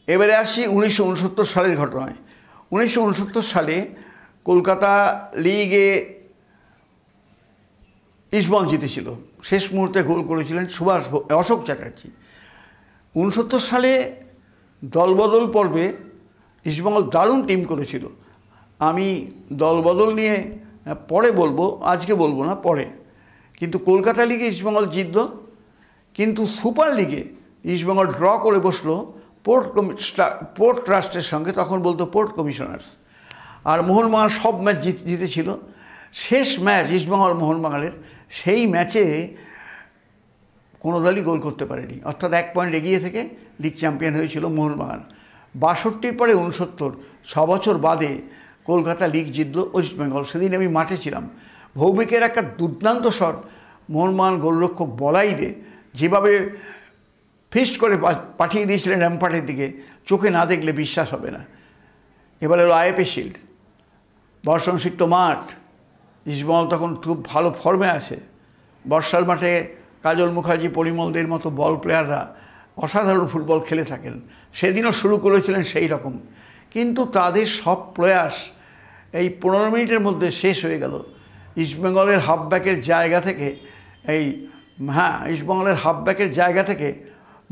এবারে আসি 1969 সালের ঘটনায়। 1969 সালে কলকাতা লিগে ইস্টবেঙ্গল জিতেছিল, শেষ মুহূর্তে গোল করেছিলেন অশোক চ্যাটার্জি। 69 সালে দলবদল পর্বে ইস্টবেঙ্গল দারুণ টিম করেছিল। আমি দলবদল নিয়ে পরে বলবো, আজকে বলবো না, পরে। কিন্তু কলকাতা লিগে ইস্টবেঙ্গল জিতল, কিন্তু সুপার লিগে ইস্টবেঙ্গল ড্র করে বসলো পোর্ট ট্রাস্টের সঙ্গে, তখন বলতো পোর্ট কমিশনার্স। আর মোহনবাগান সব ম্যাচ জিতেছিল। শেষ ম্যাচ ইস্টবেঙ্গল মোহনবাগানের, সেই ম্যাচে কোনো দলই গোল করতে পারেনি, অর্থাৎ 1 পয়েন্ট এগিয়ে থেকে লিগ চ্যাম্পিয়ন হয়েছিল মোহনবাগান। 62 পরে 69, 6 বছর বাদে কলকাতা লিগ জিতল ইস্টবেঙ্গল। সেদিন আমি মাঠে ছিলাম। ভৌমিকের একটা দুর্দান্ত শট মোহনবাগান গোলরক্ষক বলাইদে যেভাবে ফিস্ট করে পাঠিয়ে দিয়েছিলেন র্যাম্পার্টের দিকে, চোখে না দেখলে বিশ্বাস হবে না। এবার হলো আইএফএ শিল্ড, বর্ষণসিক্ত মাঠ। ইস্টবেঙ্গল তখন খুব ভালো ফর্মে আছে। বর্ষার মাঠে কাজল মুখার্জি, পরিমলদের মতো বল প্লেয়াররা অসাধারণ ফুটবল খেলে থাকেন। সেদিনও শুরু করেছিলেন সেই রকম, কিন্তু তাদের সব প্রয়াস এই 15 মিনিটের মধ্যে শেষ হয়ে গেল। ইস্টবেঙ্গলের হাফব্যাকের জায়গা থেকে ইস্টবেঙ্গলের হাফব্যাকের জায়গা থেকে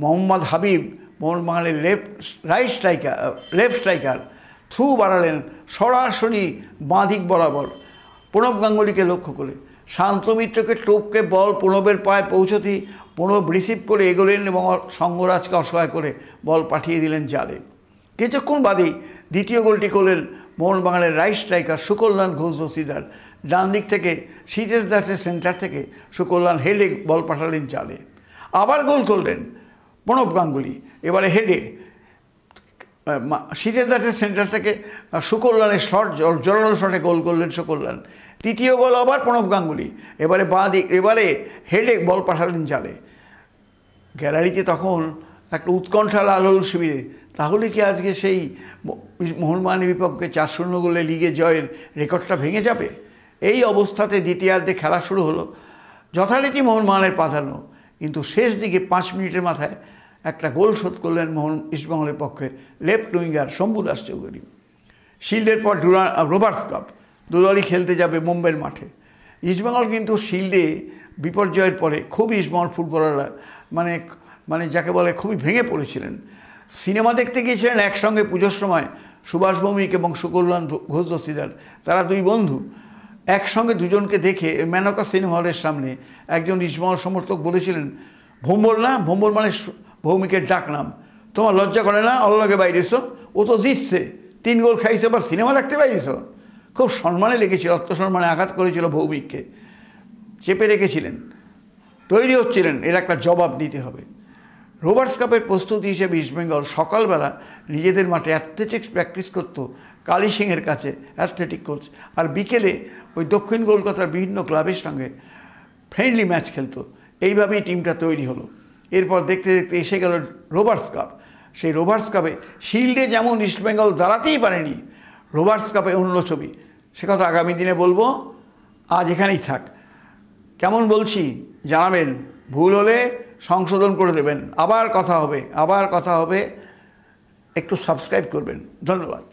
মোহাম্মদ হাবিব, মোহনবাগানের লেফট স্ট্রাইকার, থ্রু বাড়ালেন সরাসরি বাঁ দিক বরাবর প্রণব গাঙ্গুলিকে লক্ষ্য করে। শান্ত মিত্রকে টোপকে বল প্রণবের পায়ে পৌঁছতেই প্রণব রিসিভ করে এগোলেন এবং সঙ্গরাজকে অসহায় করে বল পাঠিয়ে দিলেন জালে। কিছুক্ষণ বাদেই দ্বিতীয় গোলটি করলেন মোহনবাগানের রাইট স্ট্রাইকার সুকল্যাণ ঘোষ দস্তিদার। ডান দিক থেকে শীতেশ দাসের সেন্টার থেকে সুকল্যাণ হেডে বল পাঠালেন জালে। আবার গোল করলেন প্রণব গাঙ্গুলি, এবারে হেডে শীতেশ দাসের সেন্টার থেকে সুকল্যাণের শট, জোরালো শটে গোল করলেন সুকল্যাণ। তৃতীয় গোল আবার প্রণব গাঙ্গুলি, এবারে বাঁ দিক, এবারে হেডে বল পাঠালেন জালে। গ্যালারিতে তখন একটা উৎকণ্ঠা লাল শিবিরে, তাহলে কি আজকে সেই মোহনবাগানের বিপক্ষে 4-0 গোলে লিগে জয়ের রেকর্ডটা ভেঙে যাবে? এই অবস্থাতে দ্বিতীয়ার্ধে খেলা শুরু হলো। যথারীতি মোহনবাগানের প্রাধান্য, কিন্তু শেষ দিকে 5 মিনিটের মাথায় একটা গোল শোধ করলেন ইস্টবেঙ্গলের পক্ষে লেফট উইঙ্গার শম্ভু দাস চৌধুরী। শিল্ডের পর রোবার্টস কাপ দুদলই খেলতে যাবে মুম্বাইয়ের মাঠে। ইস্টবেঙ্গল কিন্তু শিল্ডে বিপর্যয়ের পরে খুব ইস্টবেঙ্গল ফুটবলাররা মানে যাকে বলে খুবই ভেঙে পড়েছিলেন। সিনেমা দেখতে গিয়েছিলেন একসঙ্গে পুজোর সময় সুভাষ ভৌমিক এবং সুকল্যাণ ঘোষ দস্তিদার। তারা দুই বন্ধু একসঙ্গে দুজনকে দেখে মেনকা সিনেমা হলের সামনে একজন ইস্টবেঙ্গল সমর্থক বলেছিলেন, ভোম্বল না, ভোম্বল মানে ভৌমিকের ডাক নাম, তোমার লজ্জা করে না? অল্লগে বাইরেছো, ও তো জিতছে, 3 গোল খাইছে, আবার সিনেমা দেখতে বাইরেছো। খুব সম্মানে লেগেছিল, আত্মসম্মানে আঘাত করেছিল ভৌমিককে, চেপে রেখেছিলেন, তৈরি হচ্ছিলেন এর একটা জবাব দিতে হবে। রোবার্টস কাপের প্রস্তুতি হিসেবে ইস্টবেঙ্গল সকালবেলা নিজেদের মাঠে অ্যাথলেটিক্স প্র্যাকটিস করত কালী সিংয়ের কাছে, অ্যাথলেটিক কোচ, আর বিকেলে ওই দক্ষিণ কলকাতার বিভিন্ন ক্লাবের সঙ্গে ফ্রেন্ডলি ম্যাচ খেলতো। এইভাবেই টিমটা তৈরি হলো। এরপর দেখতে দেখতে এসে গেল রোবার্টস কাপ। সেই রোবার্টস কাপে শিল্ডে যেমন ইস্টবেঙ্গল দাঁড়াতেই পারেনি, রোবার্টস কাপে অন্য ছবি, সে কথা আগামী দিনে বলবো, আজ এখানেই থাক। কেমন বলছি জানাবেন, ভুল হলে সংশোধন করে দেবেন। আবার কথা হবে, একটু সাবস্ক্রাইব করবেন। ধন্যবাদ।